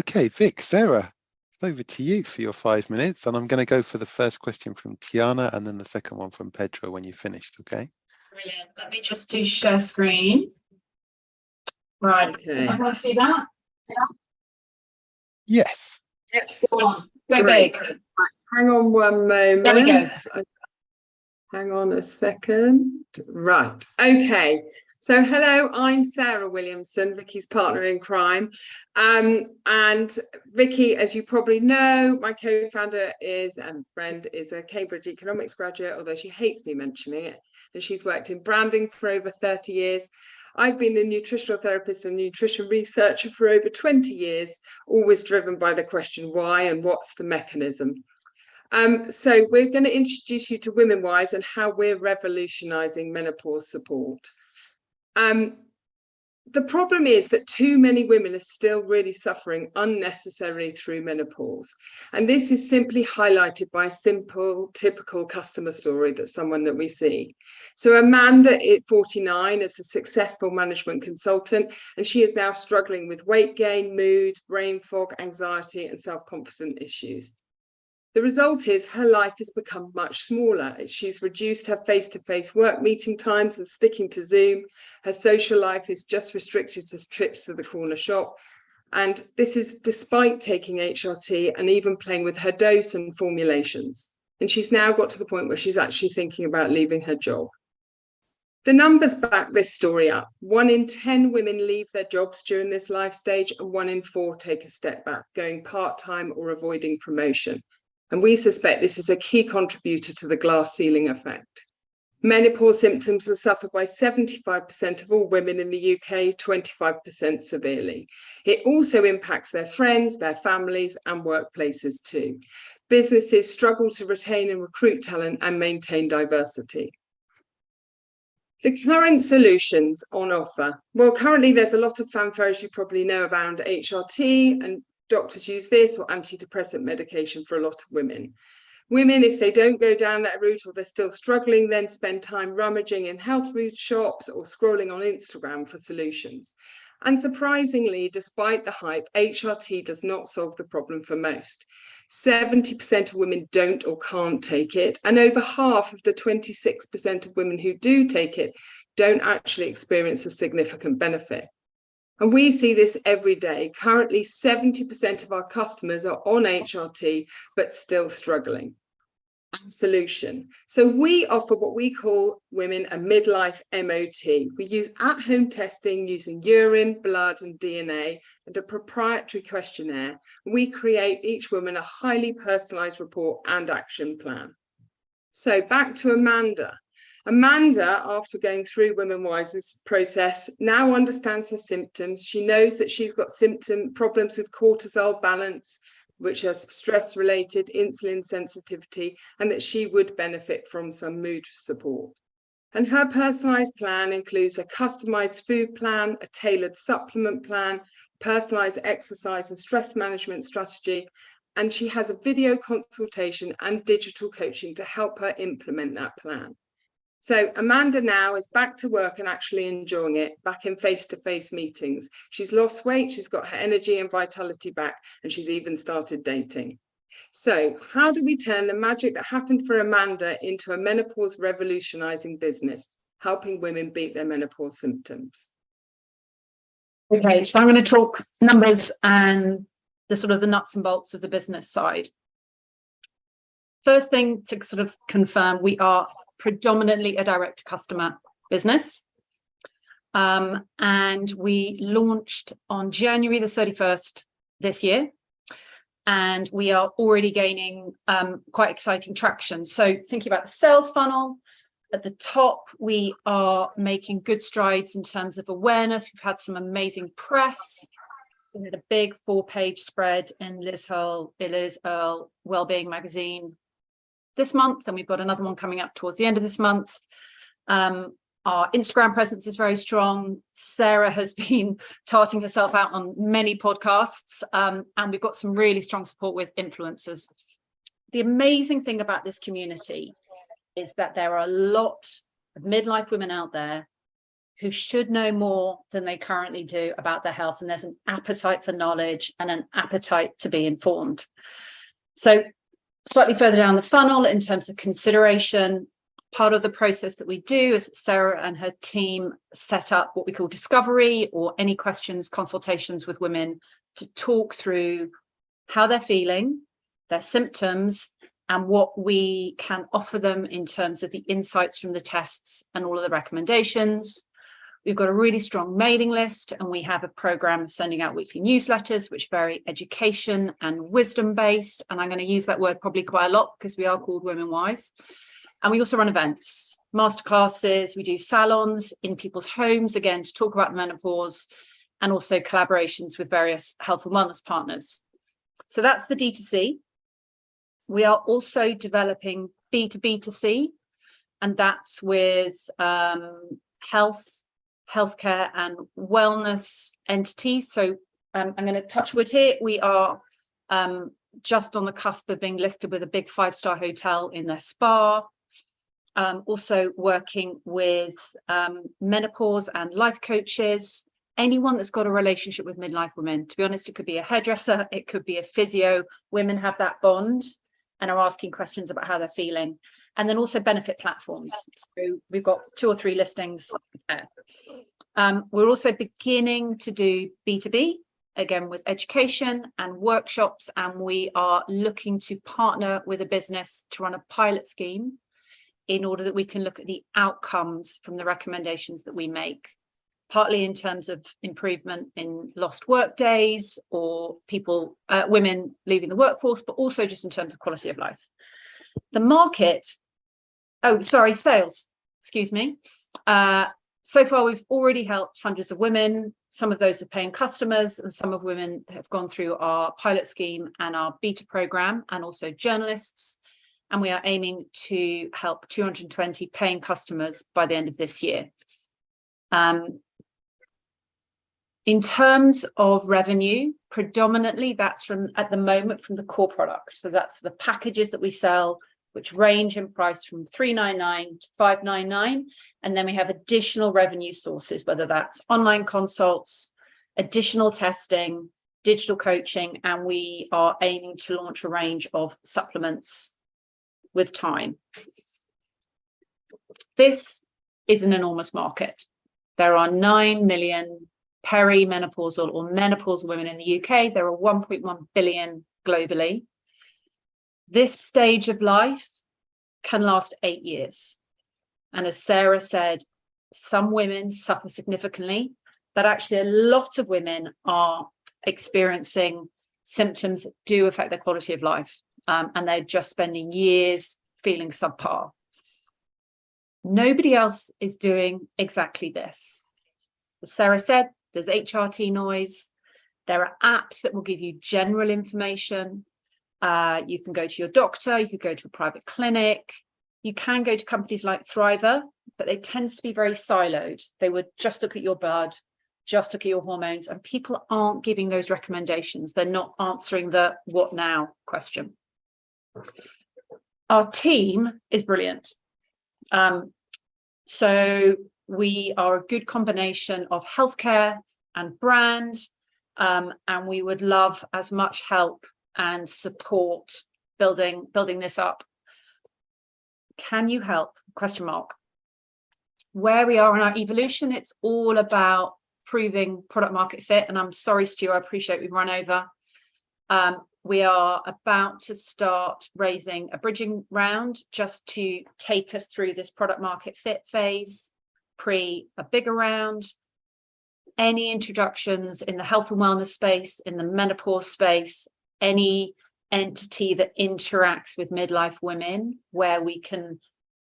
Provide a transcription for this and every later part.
Okay, Vic, Sarah, it's over to you for your 5 minutes, and I'm going to go for the first question from Tiana and then the second one from Pedro when you've finished, okay? Brilliant. Let me just do share screen. Right. Okay. Everyone see that? Yes. Yes. Go on. Go Great. big. Hang on one moment. There we go. Hang on a second. Right. Okay. So hello, I'm Sarah Williamson, Vicky's partner in crime. And Vicky, as you probably know, my co-founder and friend is a Cambridge economics graduate, although she hates me mentioning it. And she's worked in branding for over 30 years. I've been a nutritional therapist and nutrition researcher for over 20 years, always driven by the question why and what's the mechanism. So we're going to introduce you to WomenWise and how we're revolutionizing menopause support. The problem is that too many women are still really suffering unnecessarily through menopause. And this is simply highlighted by a simple, typical customer story that someone that we see. So Amanda at 49 is a successful management consultant, and she is now struggling with weight gain, mood, brain fog, anxiety, and self-confidence issues. The result is her life has become much smaller. She's reduced her face-to-face work meeting times and sticking to Zoom. Her social life is just restricted to trips to the corner shop. And this is despite taking HRT and even playing with her dose and formulations. And she's now got to the point where she's actually thinking about leaving her job. The numbers back this story up. 1 in 10 women leave their jobs during this life stage, and 1 in 4 take a step back, going part-time or avoiding promotion. And we suspect this is a key contributor to the glass ceiling effect. Menopause symptoms are suffered by 75% of all women in the UK, 25% severely. It also impacts their friends, their families, and workplaces too. Businesses struggle to retain and recruit talent and maintain diversity. The current solutions on offer. Well, currently there's a lot of fanfare, as you probably know, around HRT, and doctors use this or antidepressant medication for a lot of women. Women, if they don't go down that route or they're still struggling, then spend time rummaging in health food shops or scrolling on Instagram for solutions. And surprisingly, despite the hype, HRT does not solve the problem for most. 70% of women don't or can't take it, and over half of the 26% of women who do take it don't actually experience a significant benefit. And we see this every day. Currently, 70% of our customers are on HRT, but still struggling. Solution. So we offer what we call women a midlife MOT. We use at-home testing using urine, blood, and DNA, and a proprietary questionnaire. We create each woman a highly personalized report and action plan. So back to Amanda. Amanda, after going through WomenWise's process, now understands her symptoms. She knows that she's got problems with cortisol balance, which are stress-related, insulin sensitivity, and that she would benefit from some mood support. And her personalised plan includes a customised food plan, a tailored supplement plan, personalised exercise and stress management strategy, and she has a video consultation and digital coaching to help her implement that plan. So Amanda now is back to work and actually enjoying it, back in face-to-face meetings. She's lost weight, she's got her energy and vitality back, and she's even started dating. So how do we turn the magic that happened for Amanda into a menopause revolutionizing business, helping women beat their menopause symptoms? Okay, so I'm going to talk numbers and the nuts and bolts of the business side. First thing to sort of confirm, we are predominantly a direct customer business, and we launched on January the 31st this year, and we are already gaining quite exciting traction. So thinking about the sales funnel, at the top we are making good strides in terms of awareness. We've had some amazing press. We had a big 4-page spread in Liz Earle Wellbeing magazine this month, and we've got another one coming up towards the end of this month. Our Instagram presence is very strong. Sarah has been tarting herself out on many podcasts, and we've got some really strong support with influencers. The amazing thing about this community is that there are a lot of midlife women out there who should know more than they currently do about their health, and there's an appetite for knowledge and an appetite to be informed. So slightly further down the funnel in terms of consideration, part of the process that we do is Sarah and her team set up what we call discovery, or any questions, consultations with women to talk through how they're feeling, their symptoms, and what we can offer them in terms of the insights from the tests and all of the recommendations. We've got a really strong mailing list, and we have a program of sending out weekly newsletters, which are very education and wisdom based. And I'm going to use that word probably quite a lot because we are called WomenWise. And we also run events, masterclasses, we do salons in people's homes, again, to talk about menopause, and also collaborations with various health and wellness partners. So that's the D2C. We are also developing B2B2C, and that's with healthcare and wellness entities. So I'm going to touch wood here. We are just on the cusp of being listed with a big 5-star hotel in their spa. Also working with menopause and life coaches, anyone that's got a relationship with midlife women. To be honest, it could be a hairdresser, it could be a physio. Women have that bond and are asking questions about how they're feeling. And then also benefit platforms. So we've got 2 or 3 listings there. We're also beginning to do B2B, again with education and workshops, and we are looking to partner with a business to run a pilot scheme in order that we can look at the outcomes from the recommendations that we make, partly in terms of improvement in lost work days or people, women leaving the workforce, but also just in terms of quality of life. The market, sales, excuse me. So far, we've already helped hundreds of women. Some of those are paying customers, and some of women have gone through our pilot scheme and our beta program, and also journalists. And we are aiming to help 220 paying customers by the end of this year. In terms of revenue, predominantly that's at the moment from the core product. So that's the packages that we sell, which range in price from $399 to $599. And then we have additional revenue sources, whether that's online consults, additional testing, digital coaching, and we are aiming to launch a range of supplements with time. This is an enormous market. There are 9 million perimenopausal or menopausal women in the UK. There are 1.1 billion globally. This stage of life can last 8 years. And as Sarah said, some women suffer significantly, but actually a lot of women are experiencing symptoms that do affect their quality of life. And they're just spending years feeling subpar. Nobody else is doing exactly this. As Sarah said, there's HRT noise. There are apps that will give you general information. You can go to your doctor, you could go to a private clinic. You can go to companies like Thriver, but they tend to be very siloed. They would just look at your blood, just look at your hormones, and people aren't giving those recommendations. They're not answering the what now question. Our team is brilliant. So we are a good combination of healthcare and brand, and we would love as much help and support building this up. Can you help? Question mark. Where we are in our evolution, it's all about proving product market fit. And I'm sorry, Stu, I appreciate we've run over. We are about to start raising a bridging round just to take us through this product market fit phase, pre a bigger round. Any introductions in the health and wellness space, in the menopause space, any entity that interacts with midlife women where we can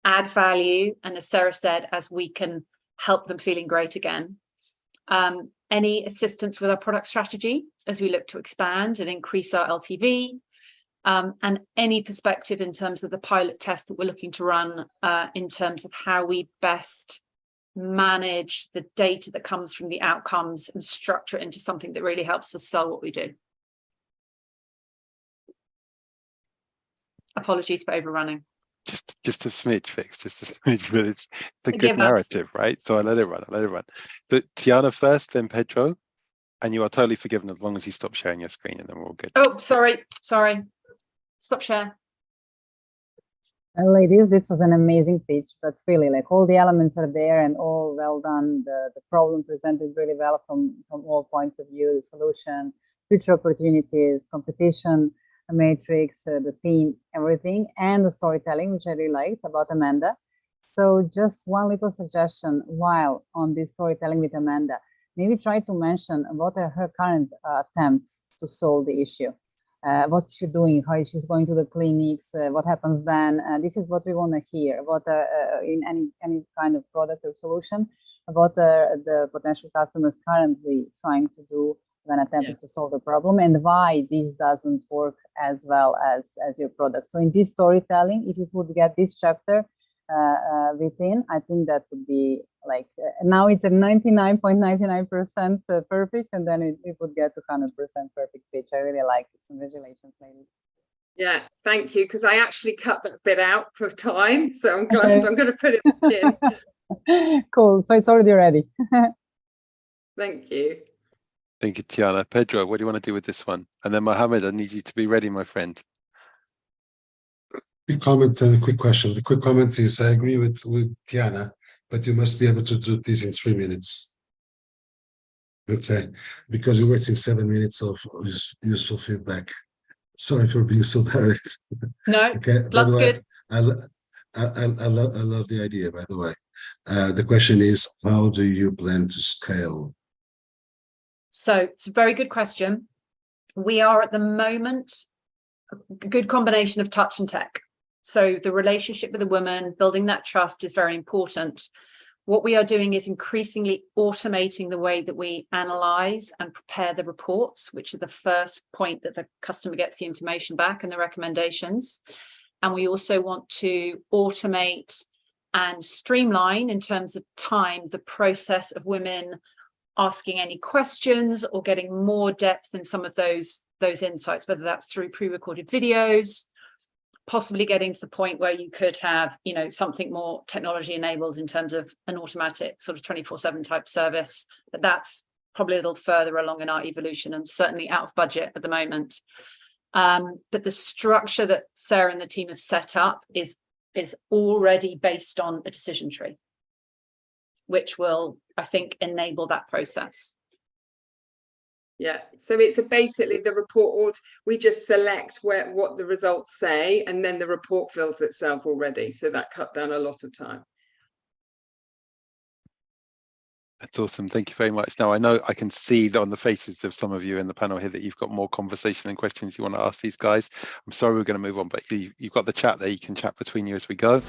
add value, and as Sarah said, as we can help them feeling great again. Any assistance with our product strategy as we look to expand and increase our LTV, and any perspective in terms of the pilot test that we're looking to run in terms of how we best manage the data that comes from the outcomes and structure it into something that really helps us sell what we do. Apologies for overrunning. just a smidge fix, just a smidge, but it's a good Forgive us. narrative, right? So I let it run. So Tiana first, then Pedro, and you are totally forgiven as long as you stop sharing your screen, and then we're all good. Oh, sorry. Stop share. Ladies, this was an amazing pitch, but really, like, all the elements are there and all well done. The problem presented really well from all points of view, the solution, future opportunities, competition, a matrix, the team, everything, and the storytelling, which I really liked about Amanda. So just one little suggestion while on this storytelling with Amanda, maybe try to mention what are her current attempts to solve the issue. What is she doing, how she's going to the clinics, what happens then. This is what we want to hear, what in any kind of product or solution, what the potential customers currently trying to do when attempting to solve the problem, and why this doesn't work as well as your product. So in this storytelling, if you could get this chapter within, I think that would be like, now it's a 99.99% perfect, and then it would get to 100% perfect pitch. I really like it. Congratulations, ladies. Yeah, thank you, because I actually cut that bit out for time, so I'm glad I'm going to put it in. Cool, so it's already ready. Thank you. Thank you, Tiana. Pedro, what do you want to do with this one? And then Mohammed, I need you to be ready, my friend. Quick comment and a quick question. The quick comment is, I agree with Tiana, but you must be able to do this in 3 minutes. Okay, because you're wasting 7 minutes of useful feedback. Sorry for being so direct. No, Okay, that's good. I love the idea, by the way. The question is, how do you plan to scale? So it's a very good question. We are at the moment a good combination of touch and tech. So the relationship with the woman, building that trust is very important. What we are doing is increasingly automating the way that we analyze and prepare the reports, which are the first point that the customer gets the information back and the recommendations. And we also want to automate and streamline, in terms of time, the process of women asking any questions or getting more depth in some of those insights, whether that's through pre-recorded videos, possibly getting to the point where you could have, you know, something more technology enabled in terms of an automatic sort of 24/7 type service. But that's probably a little further along in our evolution and certainly out of budget at the moment. But the structure that Sarah and the team have set up is already based on a decision tree, which will, I think, enable that process. Yeah, so it's basically the report, we just select what the results say, and then the report fills itself already. So that cut down a lot of time. That's awesome. Thank you very much. Now, I know I can see that on the faces of some of you in the panel here that you've got more conversation and questions you want to ask these guys. I'm sorry we're going to move on, but you've got the chat there. You can chat between you as we go.